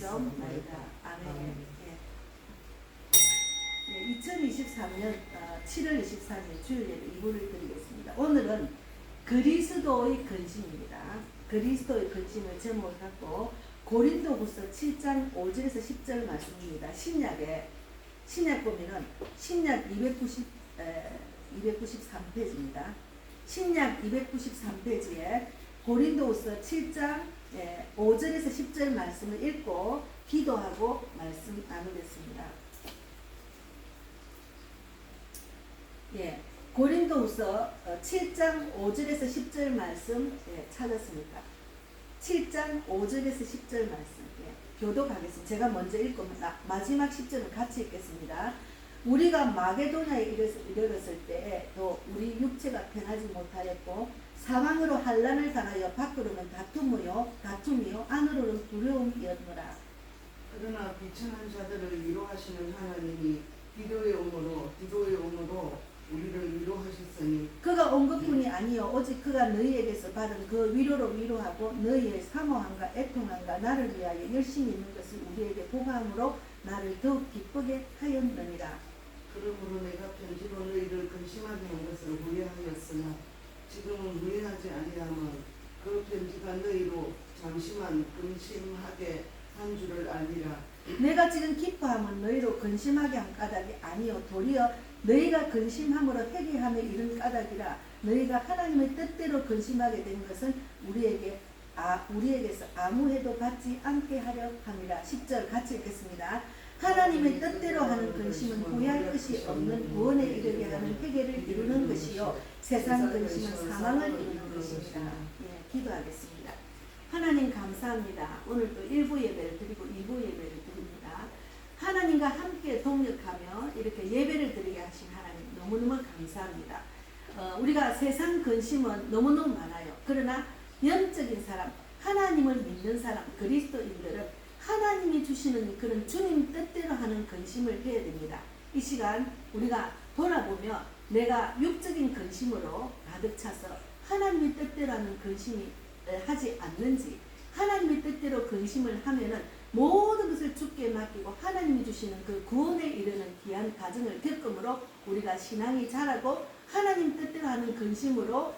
되시옵나이다. 아멘. 예. 예, 2023년 7월 23일 주일 예배 2부를 드리겠습니다. 오늘은 그리스도의 근심입니다. 그리스도의 근심을 제목을 갖고 고린도후서 7장 5절에서 10절 말씀입니다. 신약 보면은 신약 293페이지입니다. 신약 293페이지에 고린도후서 7장 5절에서 10절 말씀을 읽고 기도하고 말씀 나누겠습니다. 예, 고린도후서 7장 5절에서 10절 말씀 찾았습니까? 7장 5절에서 10절 말씀 교독하겠습니다. 제가 먼저 읽고 마지막 10절은 같이 읽겠습니다. 우리가 마게도냐에 이르렀을 때에 또 우리 육체가 편하지 못하였고 사망으로 환난을 당하여 밖으로는 다툼이요 안으로는 두려움이었노라. 그러나 비천한 자들을 위로하시는 하나님이 디도에 오므로 우리를 위로하셨으니 그가 온 것뿐이 아니요 오직 그가 너희에게서 받은 그 위로로 위로하고 너희의 사모함과 애통함과 나를 위하여 열심히 있는 것을 우리에게 보감으로 나를 더욱 기쁘게 하였느니라. 그러므로 내가 편지로 너희를 근심하게 한 것을 후회하였으나 지금은 후회하지 아니하면 그 편지가 너희로 잠시만 근심하게 한 줄을 알리라. 내가 지금 기뻐함은 너희로 근심하게 한 까닭이 아니요 도리어 너희가 근심함으로 회개함에 이른 까닭이라. 너희가 하나님의 뜻대로 근심하게 된 것은 우리에게서 아무 해도 받지 않게 하려 함이라. 10절 같이 읽겠습니다. 하나님의 뜻대로 하는 근심은 후회할 것이 없는 구원에 이르게 하는 회개를 이루는 것이요 세상 근심은 사망을 이루는 것입니다. 예, 기도하겠습니다. 하나님 감사합니다. 오늘 또 1부 예배를 드리고 2부 예배를 드립니다. 하나님과 함께 동력하며 이렇게 예배를 드리게 하신 하나님 너무너무 감사합니다. 우리가 세상 근심은 너무너무 많아요. 그러나 영적인 사람, 하나님을 믿는 사람, 그리스도인들은 하나님이 주시는 그런 주님 뜻대로 하는 근심을 해야 됩니다. 이 시간 우리가 돌아보며 내가 육적인 근심으로 가득 차서 하나님의 뜻대로 하는 근심이 하지 않는지, 하나님의 뜻대로 근심을 하면은 모든 것을 주께 맡기고 하나님이 주시는 그 구원에 이르는 귀한 과정을 겪음으로 우리가 신앙이 자라고 하나님 뜻대로 하는 근심으로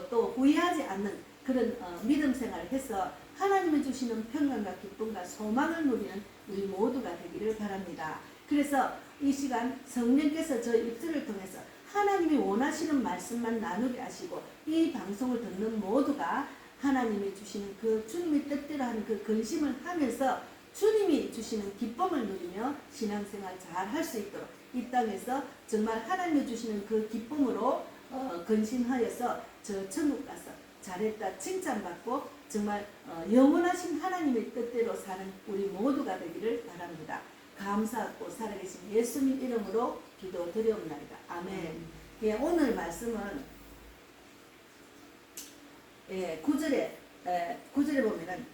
또 후회하지 않는 그런 믿음 생활을 해서 하나님이 주시는 평강과 기쁨과 소망을 누리는 우리 모두가 되기를 바랍니다. 그래서 이 시간 성령께서 저희 입술을 통해서 하나님이 원하시는 말씀만 나누게 하시고 이 방송을 듣는 모두가 하나님이 주시는 그 주님의 뜻대로 하는 그 근심을 하면서 주님이 주시는 기쁨을 누리며 신앙생활 잘 할 수 있도록 이 땅에서 정말 하나님이 주시는 그 기쁨으로 근심하여서 저 천국 가서 잘했다 칭찬받고 정말 영원하신 하나님의 뜻대로 사는 우리 모두가 되기를 바랍니다. 감사하고 살아계신 예수님 이름으로 기도드리옵나이다. 아멘. 예, 오늘 말씀은 9절에 보면은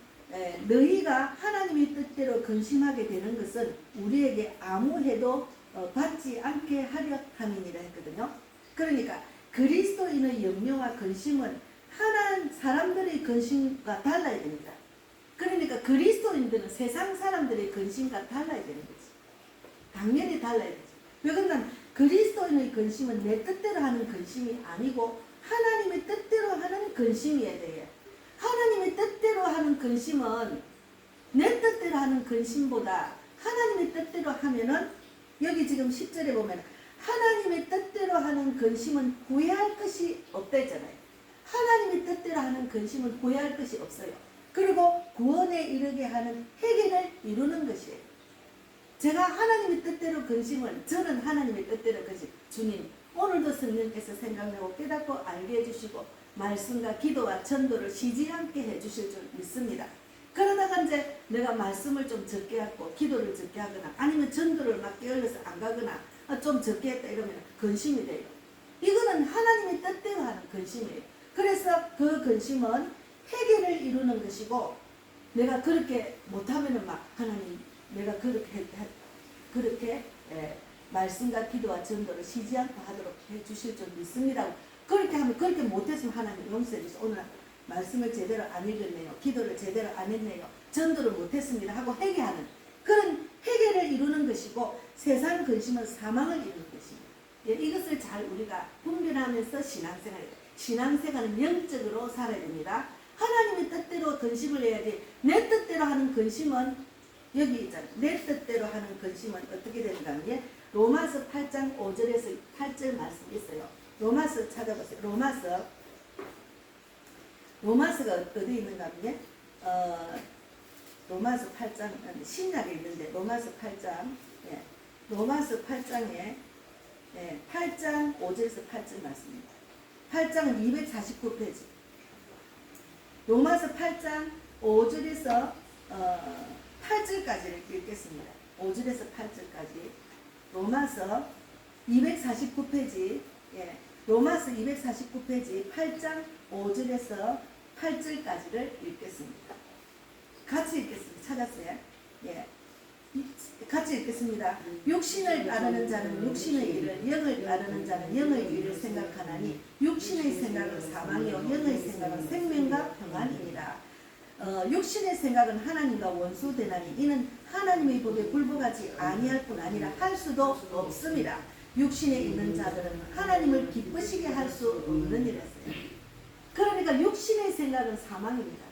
너희가 하나님의 뜻대로 근심하게 되는 것은 우리에게 아무 해도 받지 않게 하려 함이니라 했거든요. 그러니까 그리스도인의 염려와 근심은 하나님 사람들의 근심과 달라야 됩니다. 그러니까 그리스도인들은 세상 사람들의 근심과 달라야 되는 거지. 당연히 달라야 되지. 왜 그러냐면 그리스도인의 근심은 내 뜻대로 하는 근심이 아니고 하나님의 뜻대로 하는 근심이어야 돼요. 하나님의 뜻대로 하는 근심은 내 뜻대로 하는 근심보다 하나님의 뜻대로 하면은 여기 지금 10절에 보면 하나님의 뜻대로 하는 근심은 후회할 것이 없다 했잖아요. 하나님의 뜻대로 하는 근심은 후회할 것이 없어요. 그리고 구원에 이르게 하는 회개를 이루는 것이에요. 제가 하나님의 뜻대로 근심을 저는 하나님의 뜻대로 근심 주님 오늘도 성령께서 생각나고 깨닫고 알게 해주시고 말씀과 기도와 전도를 쉬지 않게 해주실 줄 믿습니다. 그러다가 이제 내가 말씀을 좀 적게 하고 기도를 적게 하거나 아니면 전도를 막 게을러서 안 가거나 좀 적게 했다 이러면 근심이 돼요. 이거는 하나님의 뜻대로 하는 근심이에요. 그래서 그 근심은 회개를 이루는 것이고 내가 그렇게 못하면은 막 하나님 내가 그렇게 말씀과 기도와 전도를 쉬지 않고 하도록 해주실 줄 믿습니다. 그렇게 하면 그렇게 못했으면 하나님 용서해 주세요. 오늘 말씀을 제대로 안 읽었네요. 기도를 제대로 안 했네요. 전도를 못했습니다 하고 회개하는 그런 회개를 이루는 것이고, 세상 근심은 사망을 이루는 것입니다. 예, 이것을 잘 우리가 분별하면서 신앙생활은 영적으로 살아야 됩니다. 하나님의 뜻대로 근심을 해야지, 내 뜻대로 하는 근심은 여기 있잖아요. 내 뜻대로 하는 근심은 어떻게 된가 하면 로마서 8장 5절에서 8절 말씀이 있어요. 로마서 찾아보세요. 로마서가 어디 있는가 하면 로마서 8장 신약에 있는데 로마서 8장 로마서 8장에 8장 5절에서 8절 말씀입니다. 8장은 249페이지. 로마서 8장 5절에서 8절까지를 읽겠습니다. 5절에서 8절까지. 로마서 249페이지. 로마서 249페이지 8장 5절에서 8절까지를 읽겠습니다. 같이 읽겠습니다. 찾았어요? 같이 읽겠습니다. 육신을 따르는 자는 육신의 일을, 영을 따르는 자는 영의 일을 생각하나니 육신의 생각은 사망이요 영의 생각은 생명과 평안입니다. 육신의 생각은 하나님과 원수되나니 이는 하나님의 법에 불복하지 아니할 뿐 아니라 할 수도 없습니다. 육신에 있는 자들은 하나님을 기쁘시게 할 수 없는 일이었어요. 그러니까 육신의 생각은 사망입니다.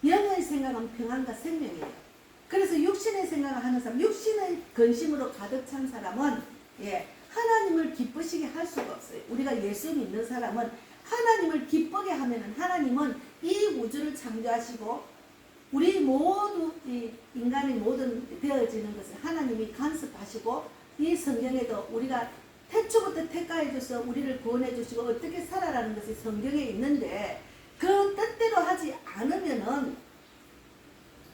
영의 생각은 평안과 생명이에요. 그래서 육신의 생각을 하는 사람, 육신의 근심으로 가득 찬 사람은 하나님을 기쁘시게 할 수가 없어요. 우리가 예수 믿는 사람은 하나님을 기쁘게 하면은 하나님은 이 우주를 창조하시고 우리 모두 이 인간의 모든 되어지는 것을 하나님이 간섭하시고, 이 성경에도 우리가 태초부터 택하해 주셔서 우리를 구원해 주시고 어떻게 살아라는 것이 성경에 있는데, 그 뜻대로 하지 않으면은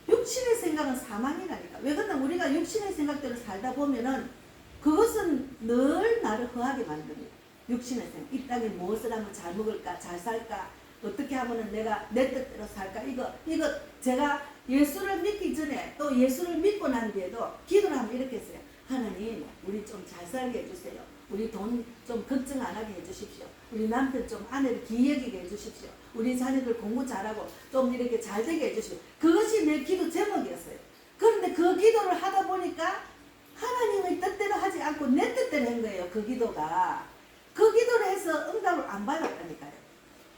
육신의 생각은 사망이라니까. 왜 그러냐, 우리가 육신의 생각대로 살다 보면은 그것은 늘 나를 허하게 만듭니다. 육신의 생각. 이 땅에 무엇을 하면 잘 먹을까, 잘 살까, 어떻게 하면은 내가 내 뜻대로 살까. 이거 제가 예수를 믿기 전에 또 예수를 믿고 난 뒤에도 기도를 하면 이렇게 했어요. 하나님, 우리 좀 잘 살게 해주세요. 우리 돈 좀 걱정 안 하게 해주십시오. 우리 남편 좀 아내를 기여기게 해주십시오. 우리 자녀들 공부 잘하고 좀 이렇게 잘 되게 해주십시오. 그것이 내 기도 제목이었어요. 그런데 그 기도를 하다 보니까 하나님의 뜻대로 하지 않고 내 뜻대로 한 거예요. 그 기도가. 그 기도를 해서 응답을 안 받았다니까요.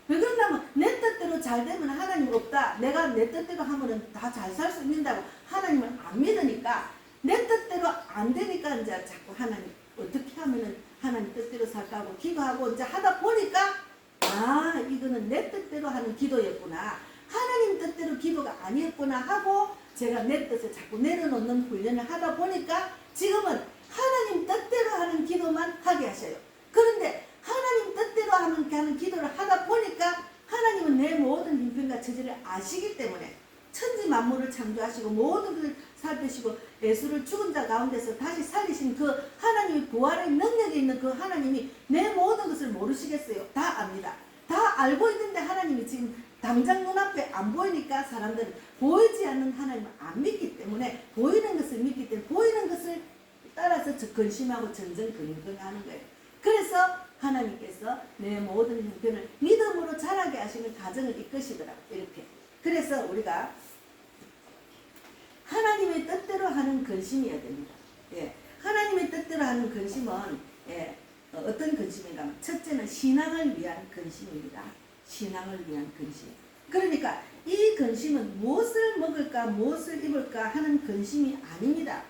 왜 그러냐면 내 뜻대로 잘 되면 하나님 없다. 내가 내 뜻대로 하면 다 잘 살 수 있는다고 하나님을 안 믿으니까, 내 뜻대로 안 되니까 이제 자꾸 하나님 어떻게 하면은 하나님 뜻대로 살까 하고 기도하고 이제 하다 보니까, 아, 이거는 내 뜻대로 하는 기도였구나, 하나님 뜻대로 기도가 아니었구나 하고 제가 내 뜻을 자꾸 내려놓는 훈련을 하다 보니까 지금은 하나님 뜻대로 하는 기도만 하게 하셔요. 그런데 하나님 뜻대로 하는 기도를 하다 보니까 하나님은 내 모든 형편과 처지를 아시기 때문에 천지 만물을 창조하시고 모든 것을 살피시고 예수를 죽은 자 가운데서 다시 살리신 그 하나님의 부활의 능력이 있는 그 하나님이 내 모든 것을 모르시겠어요? 다 압니다. 다 알고 있는데 하나님이 지금 당장 눈앞에 안 보이니까 사람들은 보이지 않는 하나님을 안 믿기 때문에, 보이는 것을 믿기 때문에 보이는 것을 따라서 근심하고 전전긍긍하는 거예요. 그래서 하나님께서 내 모든 형편을 믿음으로 자라게 하시는 가정을 이끄시더라고요. 이렇게. 그래서 우리가 하나님의 뜻대로 하는 근심이어야 됩니다. 하나님의 뜻대로 하는 근심은 어떤 근심인가 하면, 첫째는 신앙을 위한 근심입니다. 신앙을 위한 근심. 그러니까 이 근심은 무엇을 먹을까, 무엇을 입을까 하는 근심이 아닙니다.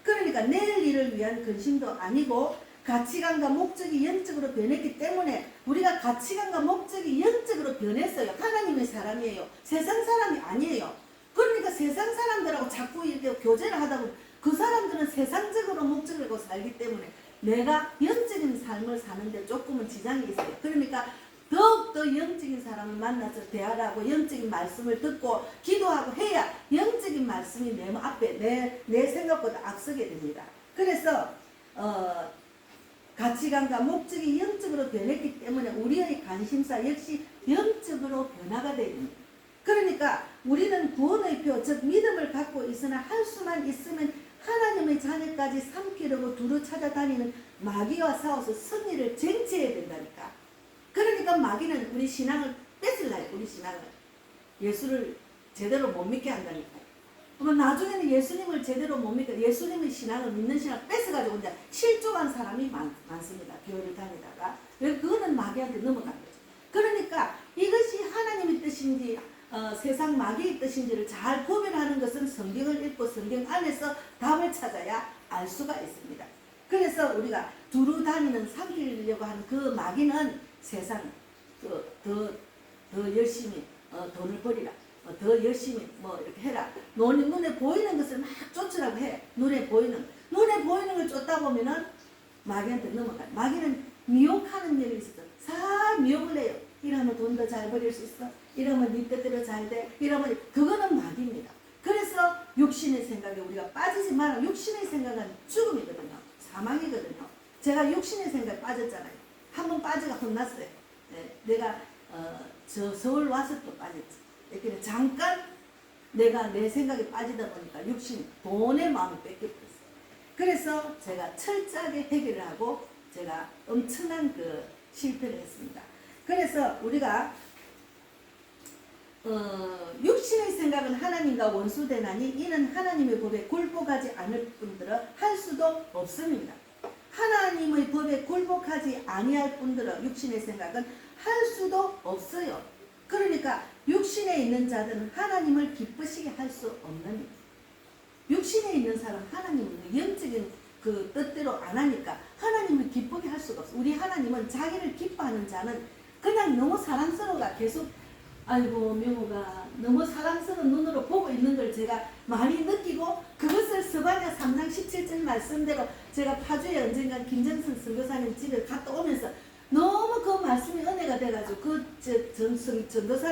그러니까 내일 일을 위한 근심도 아니고, 가치관과 목적이 영적으로 변했기 때문에, 우리가 가치관과 목적이 영적으로 변했어요. 하나님의 사람이에요. 세상 사람이 아니에요. 그러니까 세상 사람들하고 자꾸 이렇게 교제를 하다 보면 그 사람들은 세상적으로 목적을 갖고 살기 때문에 내가 영적인 삶을 사는데 조금은 지장이 있어요. 그러니까 더욱더 영적인 사람을 만나서 대화를 하고 영적인 말씀을 듣고 기도하고 해야 영적인 말씀이 내 앞에 내 생각보다 앞서게 됩니다. 그래서 가치관과 목적이 영적으로 변했기 때문에 우리의 관심사 역시 영적으로 변화가 됩니다. 그러니까 우리는 구원의 표, 즉 믿음을 갖고 있으나 할 수만 있으면 하나님의 자녀까지 삼키려고 두루 찾아다니는 마귀와 싸워서 승리를 쟁취해야 된다니까. 그러니까 마귀는 우리 신앙을 뺏으려요. 우리 신앙을. 예수를 제대로 못 믿게 한다니까요. 그러면 나중에는 예수님을 제대로 못 믿고 예수님의 신앙을 믿는 신앙을 뺏어가지고 이제 실족한 사람이 많습니다. 교회를 다니다가. 그거는 마귀한테 넘어간 거죠. 그러니까 이것이 하나님의 뜻인지 세상 마귀의 뜻인지를 잘 구별하는 것은 성경을 읽고 성경 안에서 답을 찾아야 알 수가 있습니다. 그래서 우리가 두루 다니는 삼키려고 하는 그 마귀는 세상 더 열심히 돈을 벌이라, 더 열심히 뭐 이렇게 해라. 눈에 보이는 것을 막 쫓으라고 해. 눈에 보이는 걸 쫓다 보면은 마귀한테 넘어가. 마귀는 미혹하는 일이 있어. 살 미혹을 해요. 이러면 돈 더 잘 벌일 수 있어. 이러면 네 뜻대로 잘 돼. 이러면 그거는 마귀입니다. 그래서 육신의 생각에 우리가 빠지지 마라. 육신의 생각은 죽음이거든요. 사망이거든요. 제가 육신의 생각에 빠졌잖아요. 한번 빠져가 혼났어요. 네, 내가 저 서울 와서 또 빠졌지. 그래서 잠깐 내가 내 생각에 빠지다 보니까 육신, 돈의 마음이 뺏겨버렸어요. 그래서 제가 철저하게 해결을 하고 제가 엄청난 그 실패를 했습니다. 그래서 우리가 육신의 생각은 하나님과 원수되나니 이는 하나님의 법에 굴복하지 않을 분들은 할 수도 없습니다. 하나님의 법에 굴복하지 아니할 분들은 육신의 생각은 할 수도 없어요. 그러니까 육신에 있는 자들은 하나님을 기쁘시게 할 수 없는, 육신에 있는 사람 하나님은 영적인 그 뜻대로 안 하니까 하나님을 기쁘게 할 수가 없어. 우리 하나님은 자기를 기뻐하는 자는 그냥 너무 사랑스러워가 계속 아이고 명호가 너무 사랑스러운 눈으로 보고 있는 걸 제가 많이 느끼고 그것을 스바냐 3장 17절 말씀대로 제가 파주에 언젠가 김정선 선교사님 집에 갔다 오면서 너무 그 말씀이 은혜가 돼가지고 그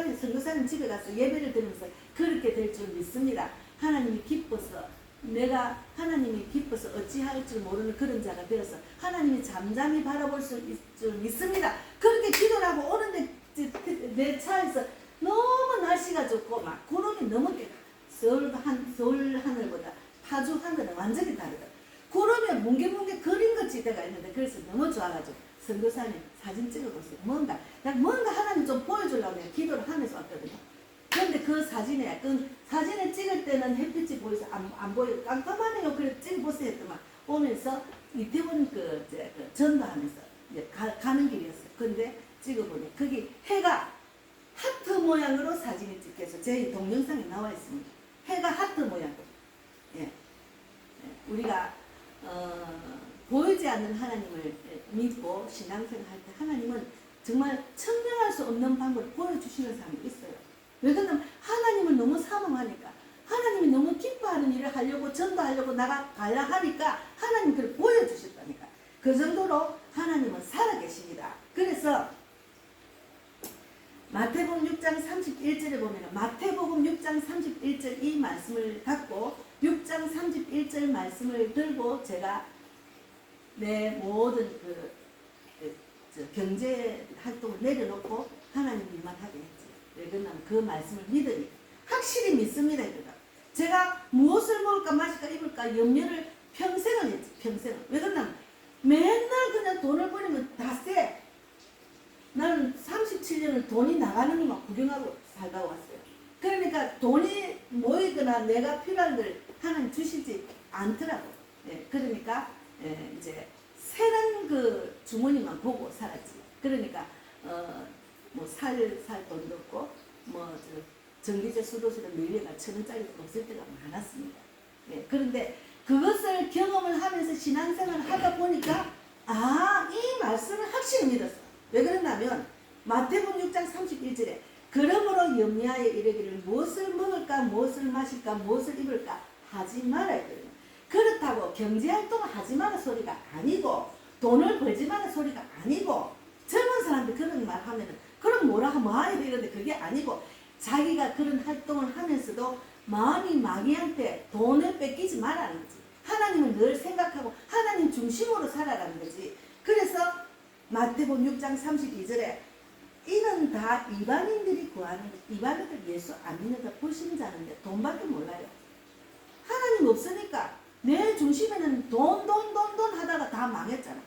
선교사님 집에 가서 예배를 드리면서 그렇게 될 줄 믿습니다. 하나님이 기뻐서 내가 하나님이 기뻐서 어찌할 줄 모르는 그런 자가 되어서 하나님이 잠잠히 바라볼 수 있을 줄 믿습니다. 그렇게 기도를 하고 오는데 내 차에서 너무 날씨가 좋고 막 구름이 너무 깨가 서울 하늘보다 파주 하늘은 완전히 다르다. 구름에 뭉게뭉게 그린 것 지대가 있는데 그래서 너무 좋아가지고 선교사님 사진 찍어보세요. 뭔가 하나님 좀 보여주려고 내가 기도를 하면서 왔거든요. 그런데 그 사진에 찍을 때는 햇빛이 보여서 안 보여 깜깜하네요. 그래서 찍어보세요 했더만 오면서 이태원 그 전도하면서 이제 가는 길이었어요. 근데 찍어보니 거기 해가 하트 모양으로 사진이 찍혀서 제 동영상에 나와 있습니다. 해가 하트 모양으로. 예. 우리가 보이지 않는 하나님을 믿고 신앙생활 할 때 하나님은 정말 청명할 수 없는 방법을 보여주시는 사람이 있어요. 왜 그러냐면 하나님을 너무 사모하니까 하나님이 너무 기뻐하는 일을 하려고 전도하려고 나가야 하니까 하나님 그걸 보여주셨다니까. 그 정도로 하나님은 살아계십니다. 그래서 마태복음 6장 31절에 보면 마태복음 6장 31절 이 말씀을 갖고 6장 31절 말씀을 들고 제가 내 모든 경제 활동을 내려놓고 하나님 일만 하게 했지. 왜 그러냐면 그 말씀을 믿으니 확실히 믿습니다. 제가 무엇을 먹을까 마실까 입을까 염려를 평생을 했지. 평생을. 왜 그러냐면 맨날 그냥 돈을 버리면 다 쎄. 나는 37년을 돈이 나가는 것만 구경하고 살다 왔어요. 그러니까 돈이 모이거나 내가 필요한 걸 하나님 주시지 않더라고. 예, 그러니까 이제 새는 그 주머니만 보고 살았지. 그러니까 뭐 살 돈도 없고 뭐 전기세 수도세를 밀려가 1,000원짜리도 없을 때가 많았습니다. 예, 그런데 그것을 경험을 하면서 신앙생활을 하다 보니까 이 말씀을 확실히 믿었어. 왜 그러냐면 마태복음 6장 31절에 그러므로 염려하여 이르기를 무엇을 먹을까 무엇을 마실까 무엇을 입을까 하지 말아야 돼요. 그렇다고 경제활동을 하지 마라 소리가 아니고 돈을 벌지 마라 소리가 아니고 젊은 사람들 그런 말 하면은 그럼 뭐라 하면 이러는데 그게 아니고 자기가 그런 활동을 하면서도 마음이 마귀한테 돈을 뺏기지 말라는 거지. 하나님을 늘 생각하고 하나님 중심으로 살아가는 거지. 그래서 마태복음 6장 32절에 이는 다 이방인들이 구하는 것. 이방인들 예수 안 믿는다 불신자는데 돈밖에 몰라요. 하나님 없으니까 내 중심에는 돈 하다가 다 망했잖아.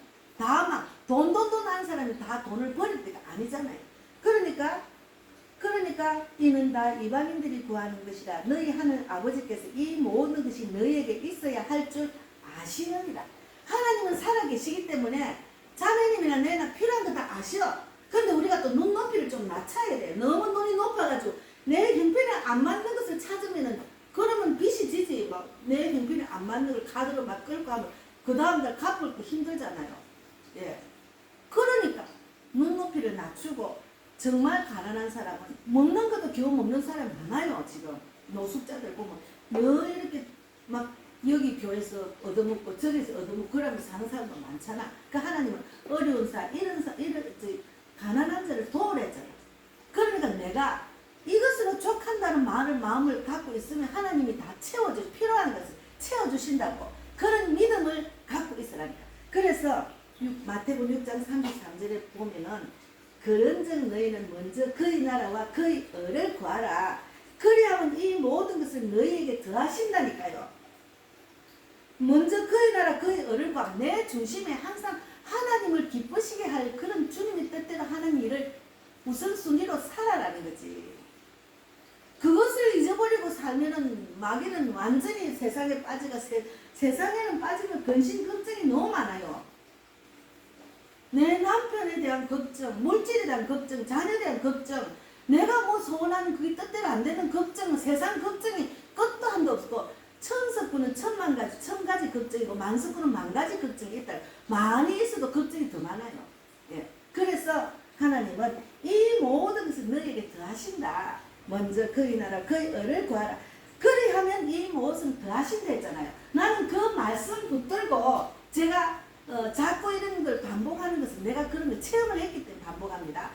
돈 하는 사람이 다 돈을 버릴 때가 아니잖아요. 그러니까 그러니까 이는 다 이방인들이 구하는 것이라 너희 하늘 아버지께서 이 모든 것이 너희에게 있어야 할 줄 아시느니라. 하나님은 살아계시기 때문에 자매님이나 내나 필요한 거 다 아셔. 근데 우리가 또 눈높이를 좀 낮춰야 돼. 너무 눈이 높아가지고 내 형편에 안 맞는 것을 찾으면은 그러면 빚이 지지. 막 내 형편에 안 맞는 걸 카드로 막 끌고 하면 그 다음날 갚을 거 힘들잖아요. 예. 그러니까 눈높이를 낮추고 정말 가난한 사람은 먹는 것도 겨우 먹는 사람이 많아요. 지금 노숙자들 보면 늘 이렇게 막 여기 교회에서 얻어먹고 저기서 얻어먹고 그러면서 사는 사람도 많잖아. 그러니까 하나님은 어려운 사 이런 가난한 자를 도우래잖아. 그러니까 내가 이것으로 족한다는 마음을 갖고 있으면 하나님이 다 채워줘. 필요한 것을 채워주신다고. 그런 믿음을 갖고 있으라니까. 그래서 마태복음 6장 33절에 보면은 그런즉 너희는 먼저 그의 나라와 그의 의를 구하라. 그리하면 이 모든 것을 너희에게 더하신다니까요. 먼저 그의 나라 그의 의를 구하라. 내 중심에 항상 하나님을 기쁘시게 할 그런 주님의 뜻대로 하는 일을 우선순위로 살아라는 거지. 그것을 잊어버리고 살면은 마귀는 완전히 세상에 빠지가 세상에는 빠지면 근심 걱정이 너무 많아요. 내 남편에 대한 걱정, 물질에 대한 걱정, 자녀에 대한 걱정, 내가 뭐 소원하는 그게 뜻대로 안 되는 걱정은 세상 걱정이 끝도 한도 없고 천석구는 10,000,000가지, 1000가지 걱정이고 만석구는 10,000가지 걱정이 있다. 많이 있어도 걱정이 더 많아요. 예. 그래서 하나님은 이 모든 것을 너에게 더하신다. 먼저 그의 나라 그의 의를 구하라. 그리하면 이 모든 더하신다 했잖아요. 나는 그 말씀 붙들고 제가 자꾸 이런 걸 반복하는 것은 내가 그런 걸 체험을 했기 때문에 반복합니다.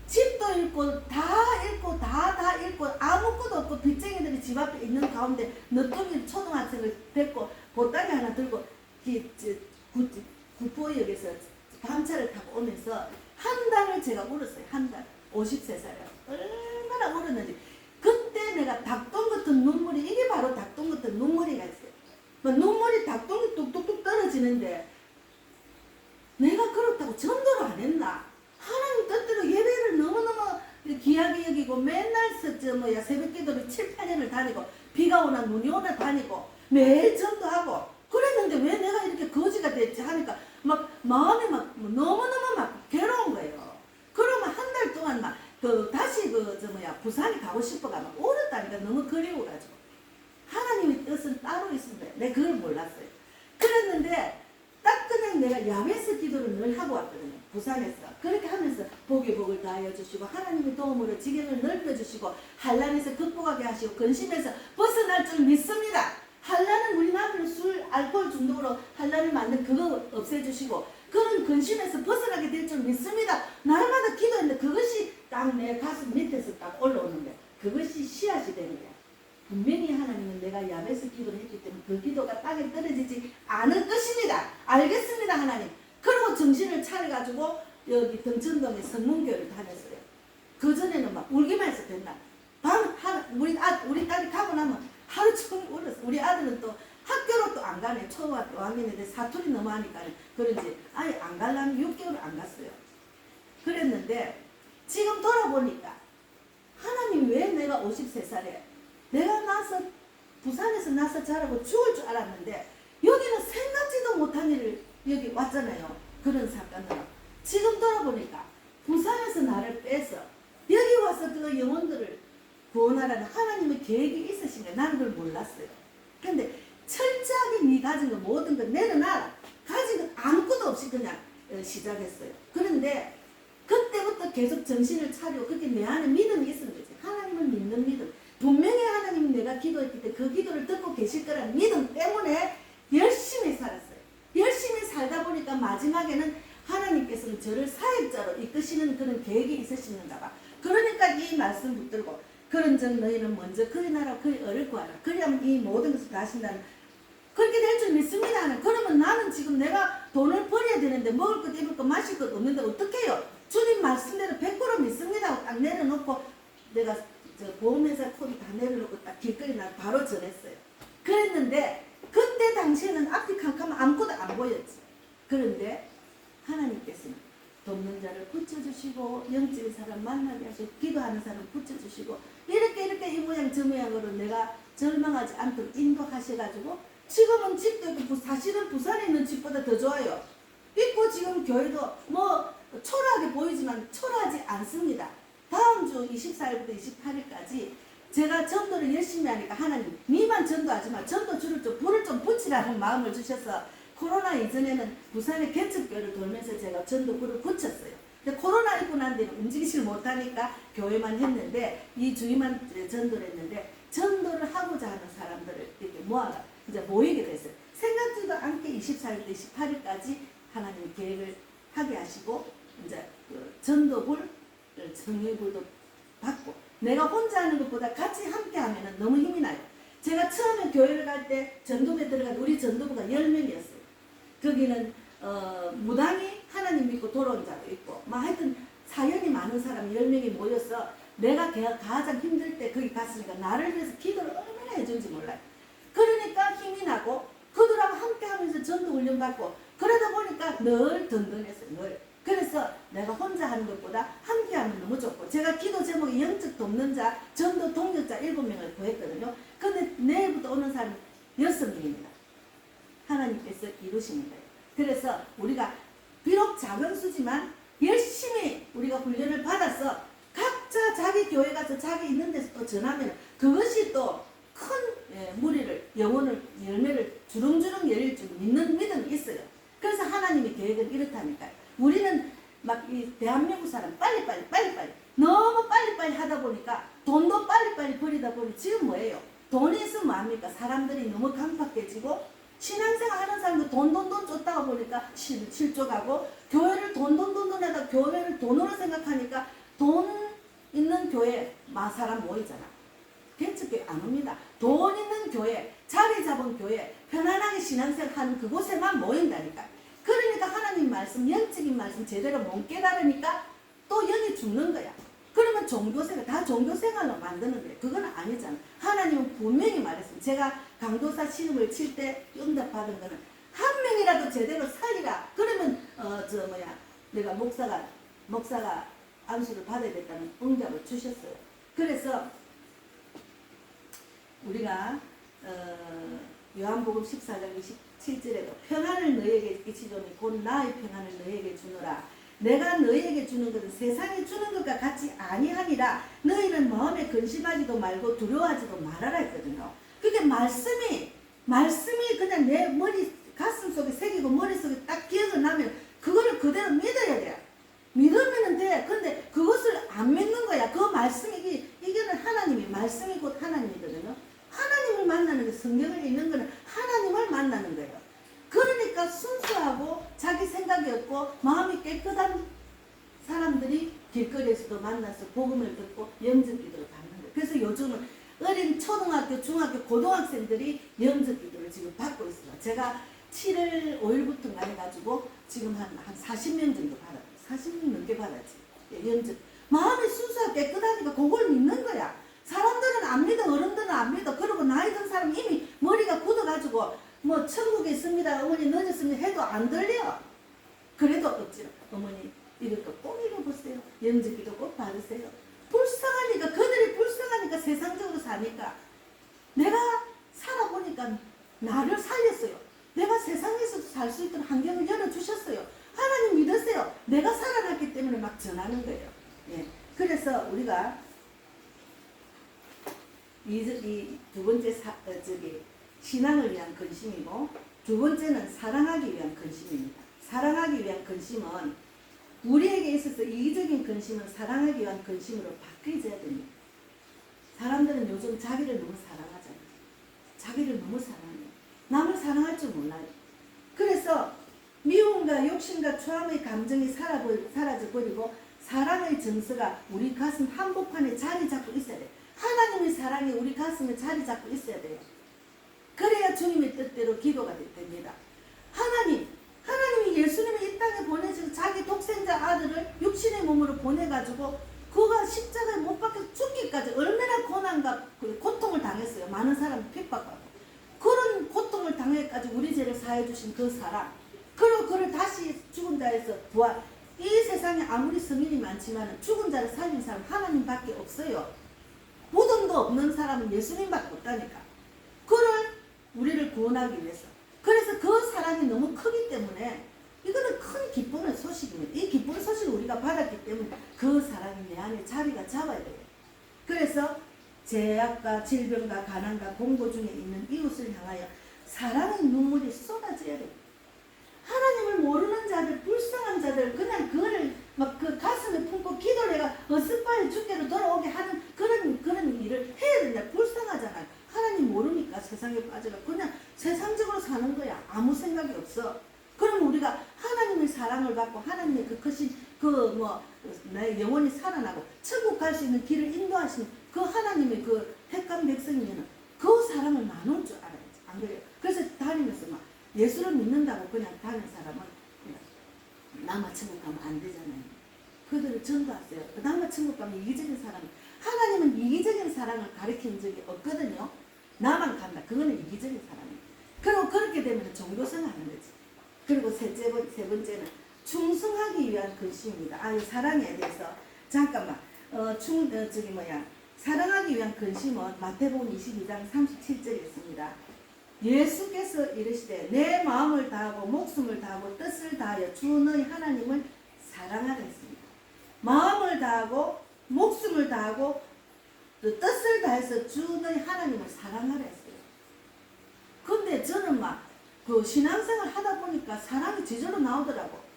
집도 읽고 다 읽고 다 읽고 아무것도 없고 빚쟁이들이 집 앞에 있는 가운데 너똥이 초등학생을 데리고 보따리 하나 들고 구포역에서 감차를 타고 오면서 한 달을 제가 울었어요. 한 달. 53살이에요. 얼마나 울었는지. 그때 내가 닭똥 같은 눈물이, 이게 바로 닭똥 같은 눈물이가 있어요. 눈물이 닭똥이 뚝뚝뚝 떨어지는데 내가 그렇다고 전도를 안 했나? 하나님 뜻대로 예배를 너무너무 귀하게 여기고 맨날 새벽 기도를 7, 8년을 다니고 비가 오나 눈이 오나 다니고 매일 전도하고 그랬는데 왜 내가 이렇게 거지가 됐지 하니까 막 마음이 막 너무너무 막 괴로운 거예요. 그러면 한 달 동안 막 다시 부산에 가고 싶어가 막 울었다니까 너무 그리워가지고 하나님의 뜻은 따로 있습니다. 내가 그걸 몰랐어요. 그랬는데 딱 그냥 내가 야외에서 기도를 늘 하고 왔거든요. 부산에서. 그렇게 하면서 복의 복을 다하여 주시고 하나님의 도움으로 지경을 넓혀주시고 한란에서 극복하게 하시고 근심에서 벗어날 줄 믿습니다. 한란은 우리 남편 술, 알코올 중독으로 한란을 만든 그거 없애주시고 그런 근심에서 벗어나게 될 줄 믿습니다. 날마다 기도했는데 그것이 딱 내 가슴 밑에서 딱 올라오는 거야. 그것이 씨앗이 되는 거야. 분명히 하나님은 내가 야베스 기도를 했기 때문에 그 기도가 땅에 떨어지지 않을 것입니다. 알겠습니다 하나님. 그리고 정신을 차려가지고 여기 등천동에 성문교회를 다녔어요. 그전에는 막 울기만 해서 됐나. 우리 딸이 가고 나면 하루 종일 울었어. 우리 아들은 또 학교로 또 안 가네. 초등학교 5학년인데 사투리 너무 하니까 그런지 아예 안 가려면 6개월 안 갔어요. 그랬는데 지금 돌아보니까 하나님 왜 내가 53살에 내가 부산에서 나서 자라고 죽을 줄 알았는데 여기는 생각지도 못한 일을 여기 왔잖아요. 그런 사건으로. 지금 돌아보니까 부산에서 나를 빼서 여기 와서 그 영혼들을 구원하라는 하나님의 계획이 있으신 거야. 나는 그걸 몰랐어요. 근데 철저하게 네 가진 거 모든 걸 내려놔라. 가진 거 아무것도 없이 그냥 시작했어요. 그런데 그때부터 계속 정신을 차리고 그렇게 내 안에 믿음이 있는 거지. 하나님을 믿는 믿음. 분명히 하나님 내가 기도했기 때문에 그 기도를 듣고 계실 거라는 믿음 때문에 열심히 살았어요. 열심히 살다 보니까 마지막에는 하나님께서는 저를 사역자로 이끄시는 그런 계획이 있으시는가 봐. 그러니까 이 말씀 붙들고 그런즉 너희는 먼저 그의 나라 그의 의를 구하라. 그리하면 이 모든 것을 다 하신다는 그렇게 될 줄 믿습니다. 그러면 나는 지금 내가 돈을 벌어야 되는데 먹을 것 입을 것 마실 것 없는데 어떻게 해요? 주님 말씀대로 100% 믿습니다. 딱 내려놓고 내가 보험회사 코드 다 내려놓고 딱 길거리 날 바로 전했어요. 그랬는데 그때 당시에는 앞뒤 캄캄하면 아무것도 안 보였지. 그런데 하나님께서는 돕는 있는 자를 붙여주시고 영적인 사람 만나게 하시고 기도하는 사람 붙여주시고 이렇게 이 모양 저 모양으로 내가 절망하지 않도록 인도하셔가지고 지금은 집도 있고 사실은 부산에 있는 집보다 더 좋아요. 있고 지금 교회도 뭐 초라하게 보이지만 초라하지 않습니다. 다음 주 24일부터 28일까지 제가 전도를 열심히 하니까 하나님 니만 전도하지 마. 전도 줄을 좀 불을 좀 붙이라는 마음을 주셔서 코로나 이전에는 부산의 개척교회를 돌면서 제가 전도 불을 붙였어요. 근데 코로나 있고 난 뒤는 움직이질 못하니까 교회만 했는데 이 주위만 전도를 했는데 전도를 하고자 하는 사람들을 이렇게 모아가 이제 모이게 됐어요. 생각지도 않게 24일부터 28일까지 하나님 계획을 하게 하시고 이제 그 전도불, 정예불도 받고 내가 혼자 하는 것보다 같이 함께 하면 너무 힘이 나요. 제가 처음에 교회를 갈 때 전도부에 들어간 우리 전도부가 10명이었어요. 거기는 무당이 하나님 믿고 돌아온 자도 있고 막 하여튼 사연이 많은 사람 10명이 모여서 내가 가장 힘들 때 거기 갔으니까 나를 위해서 기도를 얼마나 해준지 몰라요. 그러니까 힘이 나고 그들하고 함께 하면서 전도 훈련 받고 그러다 보니까 늘 든든했어요. 늘. 그래서 내가 혼자 하는 것보다 함께 하면 너무 좋고 제가 기도 제목이 영적 돕는 자, 전도 동력자 7명을 구했거든요. 근데 내일부터 오는 사람은 6명입니다. 하나님께서 이루시는 거예요. 그래서 우리가 비록 작은 수지만 열심히 우리가 훈련을 받아서 각자 자기 교회 가서 자기 있는 데서 또 전하면 그것이 또 큰 무리를 영혼을 열매를 주렁주렁 열릴 줄 믿는 믿음이 있어요. 그래서 하나님의 계획은 이렇다니까요. 우리는 막 이 대한민국 사람 빨리빨리 너무 빨리빨리 하다 보니까 돈도 빨리빨리 버리다 보니 지금 뭐예요? 돈이 있으면 뭐합니까? 사람들이 너무 강팍해지고 신앙생활 하는 사람도 돈 쫓다가 보니까 실족하고 교회를 돈 하다 교회를 돈으로 생각하니까 돈 있는 교회 사람 모이잖아. 개척교회 안 옵니다. 돈 있는 교회, 자리 잡은 교회, 편안하게 신앙생활 하는 그곳에만 모인다니까. 그러니까 하나님 말씀, 영적인 말씀 제대로 못 깨달으니까 또 영이 죽는 거야. 그러면 종교생활, 다 종교생활로 만드는 거예요. 그건 아니잖아. 하나님은 분명히 말했습니다. 제가 강도사 시험을 칠 때 응답받은 거는 한 명이라도 제대로 살리라. 그러면 내가 목사가 안수를 받아야겠다는 응답을 주셨어요. 그래서 우리가 요한복음 14장 27절에도 평안을 너희에게 끼치노니 곧 나의 평안을 너희에게 주노라. 내가 너희에게 주는 것은 세상이 주는 것과 같이 아니하니라. 너희는 마음에 근심하지도 말고 두려워하지도 말아라 했거든요. 그게 말씀이 그냥 내 머리 가슴 속에 새기고 머릿속에 딱 기억을 나면 그거를 그대로 믿어야 돼요. 믿으면 돼. 근데 그것을 안 믿는 거야. 그 말씀이 이게는 하나님이 말씀이 곧 하나님이거든요. 하나님을 만나는 게 성경을 읽는 거는 하나님을 만나는 거예요. 그러니까 순수하고 자기 생각이 없고 마음이 깨끗한 사람들이 길거리에서도 만나서 복음을 듣고 영적 기도를 받는 거예요. 그래서 요즘은 어린 초등학교, 중학교, 고등학생들이 영적 기도를 지금 받고 있어요. 제가 7월 5일부터 해가지고 지금 한 40명 정도 받았어요. 40명 넘게 받았지. 영적. 마음이 순수하고 깨끗하니까 그걸 믿는 거야. 사람들은 안 믿어, 어른들은 안 믿어. 그리고 나이 든 사람 이미 머리가 굳어가지고 뭐 천국에 있습니다, 어머니 늦었습니다 해도 안 들려. 그래도 어찌나 어머니 이것도 꼭 읽어보세요. 영적기도 꼭 받으세요. 불쌍하니까, 그들이 불쌍하니까 세상적으로 사니까 내가 살아보니까 나를 살렸어요. 내가 세상에서도 살 수 있도록 환경을 열어주셨어요. 하나님 믿으세요. 내가 살아났기 때문에 막 전하는 거예요. 예. 그래서 우리가 이 두 번째 신앙을 위한 근심이고 두 번째는 사랑하기 위한 근심입니다. 사랑하기 위한 근심은 우리에게 있어서 이기적인 근심은 사랑하기 위한 근심으로 바뀌어져야 됩니다. 사람들은 요즘 자기를 너무 사랑하잖아요. 자기를 너무 사랑해요. 남을 사랑할 줄 몰라요. 그래서 미움과 욕심과 초함의 감정이 사라져버리고 사랑의 정서가 우리 가슴 한복판에 자리 잡고 있어야 돼요. 하나님의 사랑이 우리 가슴에 자리 잡고 있어야 돼요. 그래야 주님의 뜻대로 기도가 됩니다. 하나님이 예수님을 이 땅에 보내주고 자기 독생자 아들을 육신의 몸으로 보내가지고 그가 십자가에 못 박혀 죽기까지 얼마나 고난과 고통을 당했어요. 많은 사람이 핍박받고 그런 고통을 당해까지 우리 죄를 사해 주신 그 사랑, 그리고 그를 다시 죽은 자에서 이 세상에 아무리 성인이 많지만 죽은 자를 살린 사람 하나님밖에 없어요. 무덤도 없는 사람은 예수님밖에 없다니까. 그를 우리를 구원하기 위해서. 그래서 그 사랑이 너무 크기 때문에 이거는 큰 기쁨의 소식입니다. 이 기쁨의 소식을 우리가 받았기 때문에 그 사랑이 내 안에 자리가 잡아야 돼요. 그래서 죄악과 질병과 가난과 공고 중에 있는 이웃을 향하여 사랑의 눈물이 쏟아져야 돼요. 하나님을 모르는 자들, 불쌍한 자들, 그냥 그거를 막 그 가슴에 품고 기도를 해가 어스파에 주께로 돌아오게 하는 그런 일을 해야 된다. 불쌍하잖아요. 하나님 모르니까 세상에 빠져가 그냥 세상적으로 사는 거야. 아무 생각이 없어. 그럼 우리가 하나님의 사랑을 받고 하나님의 그 크신 내 영혼이 살아나고 천국 갈 수 있는 길을 인도하시는 그 하나님의 그 택한 백성이면 그 사랑을 나눌 줄 알아야지. 안 그래요? 그래서 다니면서 막 예수를 믿는다고 그냥 다른 사람은 남아 천국 가면 안 되잖아요. 그들을 전도하세요. 남아 천국 가면 이기적인 사람. 하나님은 이기적인 사랑을 가르친 적이 없거든요. 나만 간다. 그거는 이기적인 사람이에요. 그리고 그렇게 되면 종교생활하는 거지. 그리고 세 번째는 충성하기 위한 근심입니다. 사랑에 대해서 잠깐만 사랑하기 위한 근심은 마태복음 22장 37절에 있습니다. 예수께서 이르시되 내 마음을 다하고 목숨을 다하고 뜻을 다하여 주 너희 하나님을 사랑하라 했습니다. 마음을 다하고 목숨을 다하고 또 뜻을 다해서 주 너희 하나님을 사랑하라 했어요. 근데 저는 그 신앙생활 하다 보니까 사랑이 저절로 나오더라고.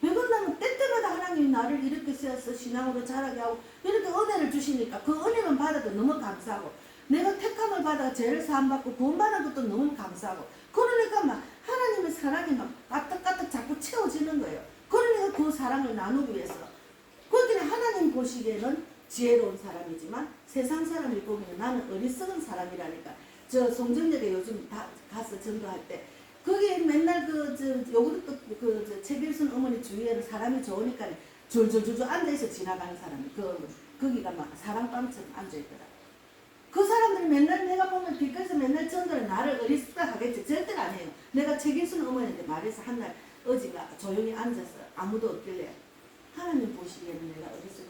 왜 그러냐면 때때마다 하나님이 나를 이렇게 세워서 신앙으로 자라게 하고 이렇게 은혜를 주시니까 그 은혜만 받아도 너무 감사하고 내가 택함을 받아 죄를 사함받고 구원받은 것도 너무 감사하고 그러니까 하나님의 사랑이 까뜩까뜩 자꾸 채워지는 거예요. 그러니까 그 사랑을 나누기 위해서 그렇게 하나님 보시기에는 지혜로운 사람이지만 세상 사람이 보면 나는 어리석은 사람이라니까. 저 송정역에 요즘 다 가서 전도할 때 거기 맨날 요구르트 최길순 어머니 주위에는 사람이 좋으니까 줄줄줄줄 앉아있어 지나가는 사람이 거기가 사랑방처럼 앉아있더라. 그 사람들이 맨날 내가 보면 길거리에서 맨날 전도를 나를 어리석다 하겠지. 절대로 안 해요. 내가 최길순 어머니한테 말해서 한날 어지가 조용히 앉아서 아무도 없길래 하나님 보시기에는 내가 어리석다.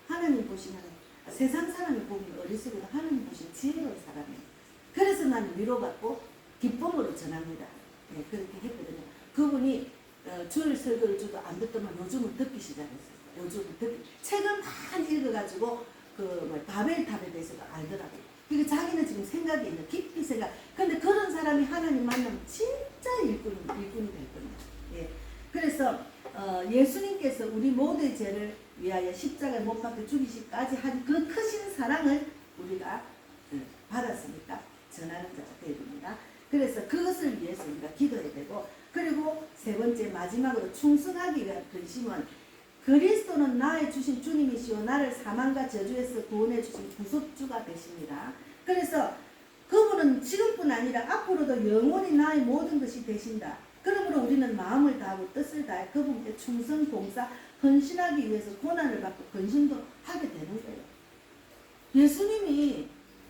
하나님 보시면 세상 사람이 보면 어리석다. 하나님 보시면 지혜로운 사람이에요. 그래서 나는 위로받고 기쁨으로 전합니다. 네, 그렇게 했거든요. 그분이 주일 설교를 저도 안 듣더만 요즘은 듣기 시작했어요. 책을 많이 읽어가지고 바벨탑에 대해서도 알더라고요. 그러니까 자기는 지금 생각이 있는 깊이 생각. 근데 그런 사람이 하나님 만나면 진짜 일꾼이 될 겁니다. 예. 그래서 예수님께서 우리 모두의 죄를 위하여 십자가에 못 박혀 죽이시기까지 한 그 크신 사랑을 우리가 받았으니까 전하는 자가 되어야 됩니다. 그래서 그것을 위해서 우리가 기도해야 되고, 그리고 세 번째 마지막으로 충성하기 위한 근심은 그리스도는 나의 주신 주님이시오 나를 사망과 저주에서 구원해 주신 구속주가 되십니다. 그래서 그분은 지금뿐 아니라 앞으로도 영원히 나의 모든 것이 되신다. 그러므로 우리는 마음을 다하고 뜻을 다해 그분께 충성, 봉사, 헌신하기 위해서 고난을 받고 근심도 하게 되는 거예요. 예수님이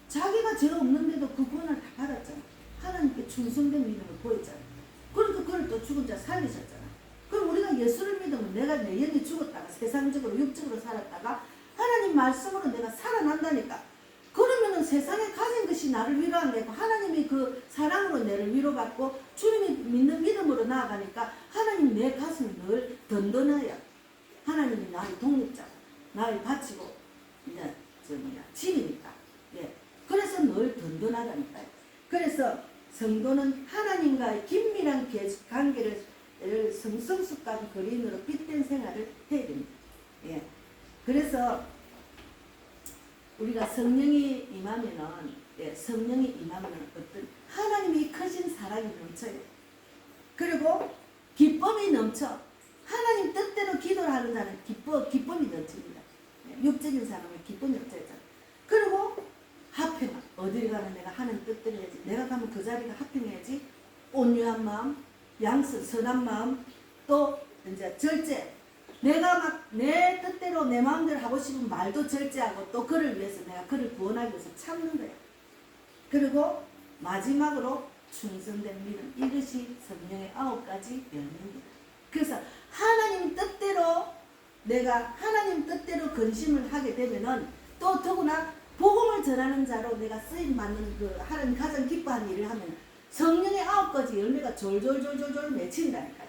자기가 죄가 없는데도 그 고난을 다 받았잖아. 하나님께 충성된 믿음을 보였잖아. 그러니까 그걸 또 죽은 자 살리셨잖아. 그럼 우리가 예수를 믿으면 내가 내 영이 죽었다가 세상적으로 육적으로 살았다가 하나님 말씀으로 내가 살아난다니까. 그러면은 세상에 가진 것이 나를 위로한 거고 하나님이 그 사랑으로 내를 위로받고 주님이 믿는 믿음으로 나아가니까 하나님 내 가슴이 늘 든든해요. 하나님이 나의 독립자, 나의 바치고 이제 집이니까. 예. 그래서 늘 든든하다니까요. 그래서 성도는 하나님과의 긴밀한 관계를 성성숙한 거리인으로 빗댄 생활을 해야 됩니다. 예. 그래서 우리가 성령이 임하면은 어떤 하나님이 크신 사랑이 넘쳐요. 그리고 기쁨이 넘쳐. 하나님 뜻대로 기도를 하는 자는 기쁨이 넘칩니다. 육적인 사람은 기쁨이 넘쳐있잖아. 그리고 화평. 어딜 가면 내가 하는 뜻대로 해야지. 내가 가면 그 자리가 화평해야지. 온유한 마음, 양선, 선한 마음, 또 이제 절제. 내가 막 내 뜻대로 내 마음대로 하고 싶은 말도 절제하고 또 그를 위해서 내가 그를 구원하기 위해서 참는 거야. 그리고 마지막으로 충성된 믿음. 이것이 성령의 9가지 열매입니다. 그래서 하나님 뜻대로 내가 하나님 뜻대로 근심을 하게 되면은 또 더구나 복음을 전하는 자로 내가 쓰임 받는 그 하나님 가장 기뻐하는 일을 하면 성령의 9가지 열매가 졸졸졸졸 맺힌다니까요.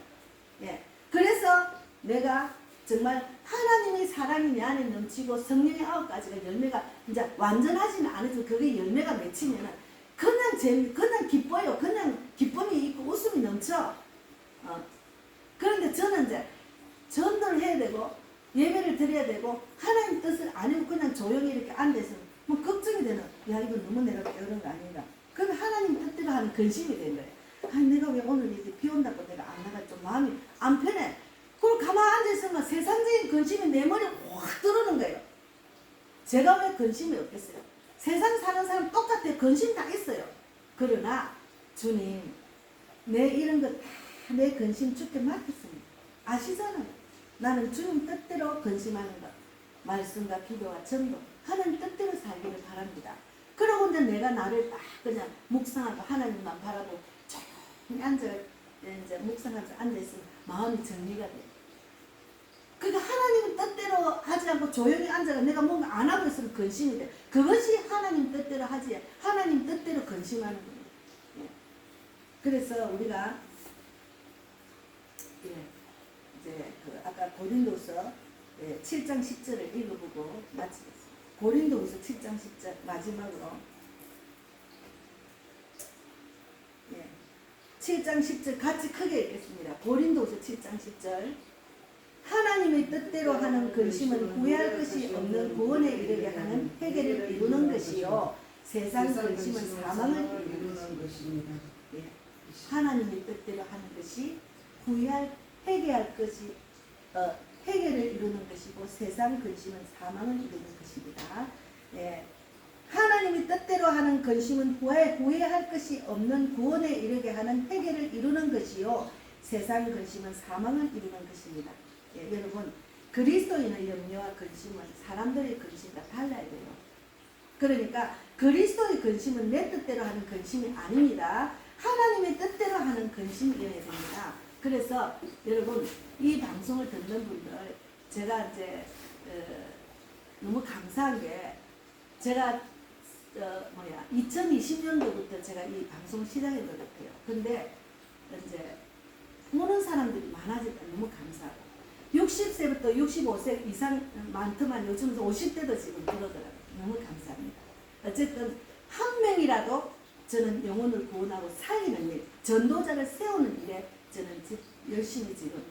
예. 그래서 내가 정말 하나님의 사랑이 내 안에 넘치고 성령의 9가지가 열매가 이제 완전하지는 않아도 그게 열매가 맺히면은 그냥 기뻐요. 그냥 기쁨이 있고 웃음이 넘쳐. 그런데 저는 이제 전도를 해야 되고 예배를 드려야 되고 하나님 뜻을 안 해고 그냥 조용히 이렇게 앉아서 뭐 걱정이 되는, 야 이거 너무 내가 게으른 거 아닌가. 그러면 하나님 뜻대로 하는 근심이 된 거예요. 아니 내가 왜 오늘 이렇게 비 온다고 내가 안 나가, 좀 마음이 안 편해. 그리고 가만히 앉아있으면 세상적인 근심이 내 머리에 확 들어오는 거예요. 제가 왜 근심이 없겠어요? 세상 사는 사람 똑같아요. 근심 다 있어요. 그러나 주님, 내 이런 것 다 내 근심 주께 맡겼습니다. 아시잖아요. 나는 주님 뜻대로 근심하는 것, 말씀과 기도와 전도, 하나님 뜻대로 살기를 바랍니다. 그러고 이제 내가 나를 딱 그냥 묵상하고 하나님만 바라보고 조용히 앉아 이제 묵상하면서 앉아있으면 마음이 정리가 돼요. 그러니까 하나님 뜻대로 하지 않고 조용히 앉아가 내가 뭔가 안 하고 있으면 근심이 돼. 그것이 하나님 뜻대로 하지, 하나님 뜻대로 근심하는 거예요. 예. 그래서 우리가 이제 그 아까 고린도서 7장 10절을 읽어보고 마치겠습니다. 고린도서 7장 10절 마지막으로 7장 10절 같이 크게 읽겠습니다. 고린도서 7장 10절. 하나님의 뜻대로 하는 근심은 후회할 것이 없는 구원에 이르게 하는 회개를 이루는 것이요 세상 근심은 사망을 이루는 것입니다. 예. 하나님의 뜻대로 하는 것이 회개할 것이 회개를 이루는 것이고 세상 근심은 사망을 이루는 것입니다. 예. 하나님의 뜻대로 하는 근심은 후회할 것이 없는 구원에 이르게 하는 회개를 이루는 것이요 세상 근심은 사망을 이루는 것입니다. 예, 여러분, 그리스도인의 염려와 근심은 사람들의 근심과 달라야 돼요. 그러니까 그리스도의 근심은 내 뜻대로 하는 근심이 아닙니다. 하나님의 뜻대로 하는 근심이어야 됩니다. 그래서 여러분, 이 방송을 듣는 분들, 제가 이제 너무 감사한 게 제가 2020년도부터 제가 이 방송을 시작한 것 같아요. 근데 이제 보는 사람들이 많아지니까 너무 감사하고 60세부터 65세 이상 많더만 요즘 50대도 지금 그러더라고요. 너무 감사합니다. 어쨌든 한 명이라도 저는 영혼을 구원하고 살리는 일, 전도자를 세우는 일에 저는 열심히 지금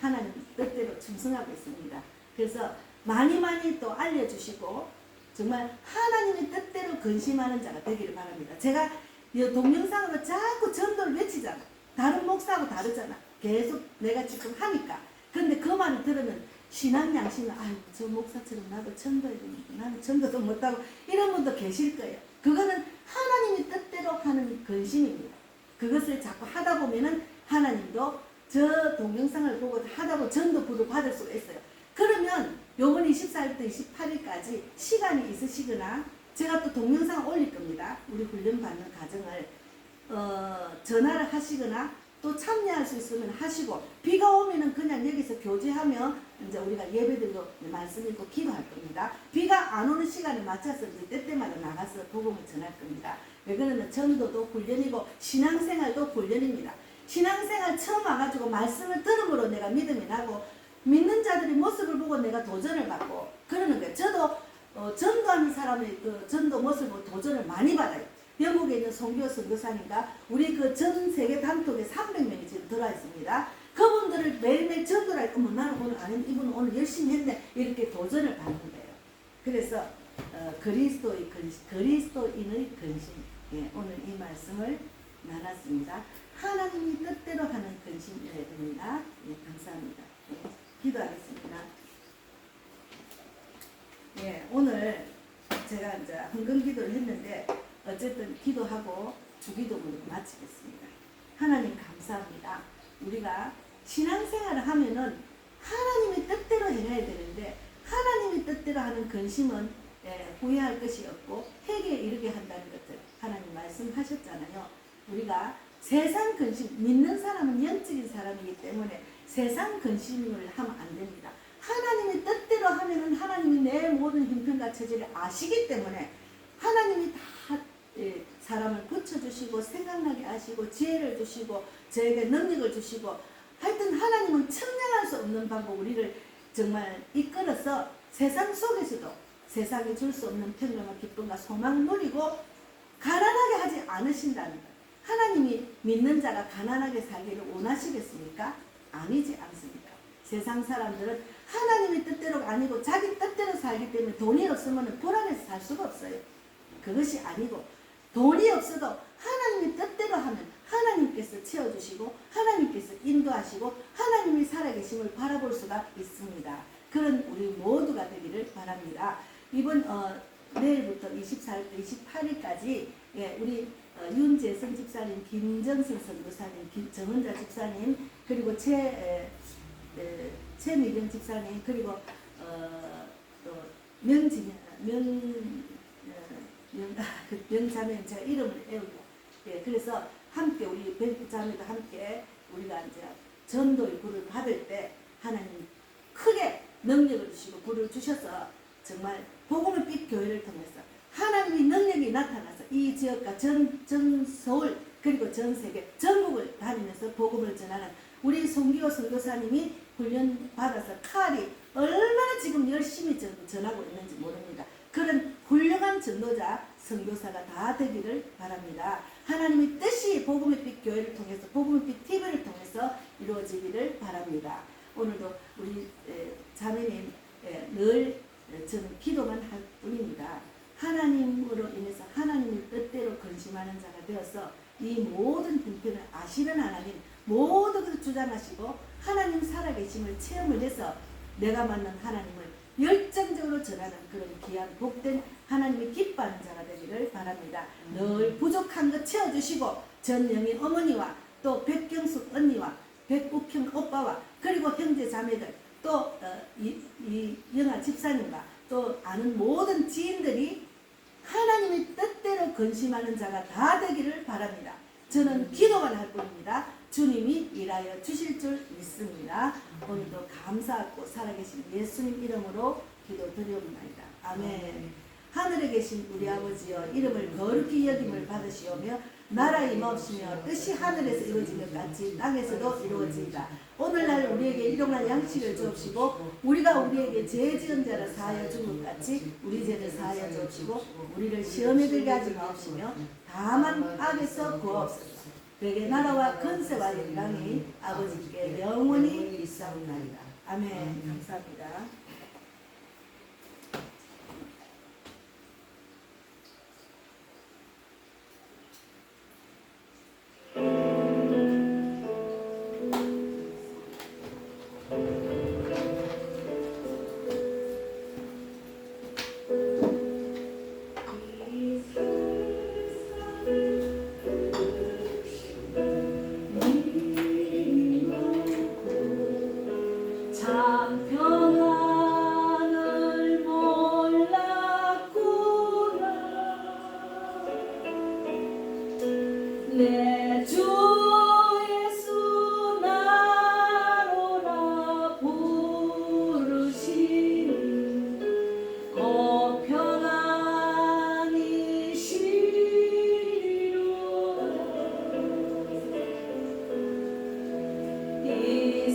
하나님 뜻대로 충성하고 있습니다. 그래서 많이 또 알려주시고 정말 하나님의 뜻대로 근심하는 자가 되기를 바랍니다. 제가 이 동영상으로 자꾸 전도를 외치잖아. 다른 목사하고 다르잖아. 계속 내가 지금 하니까. 그런데 그 말을 들으면 신앙 양심은 아유 저 목사처럼 나도 전도해야 되는데 나는 전도도 못하고 이런 분도 계실 거예요. 그거는 하나님의 뜻대로 하는 근심입니다. 그것을 자꾸 하다 보면은 하나님도 저 동영상을 보고 하다 보면 전도부를 받을 수가 있어요. 그러면 요번 24일부터 28일까지 시간이 있으시거나 제가 또 동영상 올릴 겁니다. 우리 훈련 받는 과정을 전화를 하시거나 또 참여할 수 있으면 하시고 비가 오면은 그냥 여기서 교제하며 이제 우리가 예배드리고 말씀 읽고 기도할 겁니다. 비가 안 오는 시간에 맞춰서 이제 때때마다 나가서 복음을 전할 겁니다. 왜 그러면 전도도 훈련이고 신앙생활도 훈련입니다. 신앙생활 처음 와가지고 말씀을 들음으로 내가 믿음이 나고 믿는 자들의 모습을 보고 내가 도전을 받고 그러는 거예요. 저도 전도하는 사람의 그 전도 모습을 보고 도전을 많이 받아요. 영국에 있는 송교 선교사님과 우리 그 전 세계 단톡에 300명이 지금 들어와 있습니다. 그분들을 매일매일 전도를 할 거면 나는 오늘 안 했는데 이분은 오늘 열심히 했네 이렇게 도전을 받는 거예요. 그래서 그리스도인의 근심, 예, 오늘 이 말씀을 나눴습니다. 하나님이 뜻대로 하는 근심이어야 됩니다. 예, 감사합니다. 예, 기도하겠습니다. 예, 오늘 제가 이제 헌금 기도를 했는데 어쨌든 기도하고 주기도문으로 마치겠습니다. 하나님 감사합니다. 우리가 신앙생활을 하면은 하나님의 뜻대로 해야 되는데 하나님의 뜻대로 하는 근심은 후회할 것이 없고 회개에 이르게 한다는 것들 하나님 말씀하셨잖아요. 우리가 세상 근심, 믿는 사람은 영적인 사람이기 때문에 세상 근심을 하면 안 됩니다. 하나님의 뜻대로 하면은 하나님이 내 모든 형편과 처지를 아시기 때문에 하나님이 다 사람을 고쳐주시고 생각나게 하시고 지혜를 주시고 저에게 능력을 주시고 하여튼 하나님은 측량할 수 없는 방법 우리를 정말 이끌어서 세상 속에서도 세상이 줄 수 없는 평강과 기쁨과 소망을 누리고 가난하게 하지 않으신다는 것. 하나님이 믿는 자가 가난하게 살기를 원하시겠습니까? 아니지 않습니까? 세상 사람들은 하나님의 뜻대로가 아니고 자기 뜻대로 살기 때문에 돈이 없으면 불안해서 살 수가 없어요. 그것이 아니고 돈이 없어도 하나님의 뜻대로 하면 하나님께서 채워주시고 하나님께서 인도하시고 하나님이 살아계심을 바라볼 수가 있습니다. 그런 우리 모두가 되기를 바랍니다. 이번 내일부터 24일부터 28일까지 우리 윤재성 집사님, 김정선 선교사님, 정은자 집사님, 그리고 최미경 집사님, 그리고 또 명자매 제가 이름을 애우고 그래서 함께 우리 자매도 함께 우리가 이제 전도의 불을 받을 때 하나님 크게 능력을 주시고 불을 주셔서 정말 복음의 빛 교회를 통해서 하나님의 능력이 나타나서 이 지역과 전 서울 그리고 전 세계 전국을 다니면서 복음을 전하는 우리 송기호 선교사님이 훈련 받아서 칼이 얼마나 지금 열심히 전하고 있는지 모릅니다. 그런 훌륭한 전도자 선교사가 다 되기를 바랍니다. 하나님의 뜻이 복음의 빛 교회를 통해서 복음의 빛 TV를 통해서 이루어지기를 바랍니다. 오늘도 우리 자매님 늘 저는 기도만 할 뿐입니다. 하나님으로 인해서 하나님의 뜻대로 근심하는 자가 되어서 이 모든 형편을 아시는 하나님 모든 것을 주장하시고 하나님 살아계심을 체험을 해서 내가 만난 하나님을 열정적으로 전하는 그런 귀한 복된 하나님이 기뻐하는 자가 되기를 바랍니다. 늘 부족한 것 채워주시고 전영희 어머니와 또 백경숙 언니와 백국형 오빠와 그리고 형제 자매들 또 이영아 집사님과 또 아는 모든 지인들이 하나님의 뜻대로 근심하는 자가 다 되기를 바랍니다. 저는 기도만 할 뿐입니다. 주님이 일하여 주실 줄 믿습니다. 오늘도 감사하고 살아계신 예수님 이름으로 기도드리옵나이다. 아멘. 하늘에 계신 우리 아버지여 이름을 거룩히 여김을 받으시오며 나라 임하옵시며 뜻이 하늘에서 이루어진 것 같이 땅에서도 이루어지이다. 오늘날 우리에게 일용할 양식을 주옵시고 우리가 우리에게 죄 지은 자를 사하여 준 것 같이 우리 죄를 사하여 주옵시고 우리를 시험에 들게 하지 마옵시며 다만 악에서 구하옵소서. 그에게 나라와 권세와 영광이 아버지께 영원히 있사옵나이다. 아멘. 감사합니다. 참 평안을 몰랐구나 내 주 예수 나로라 부르시니 곧 평안이 시리로다 이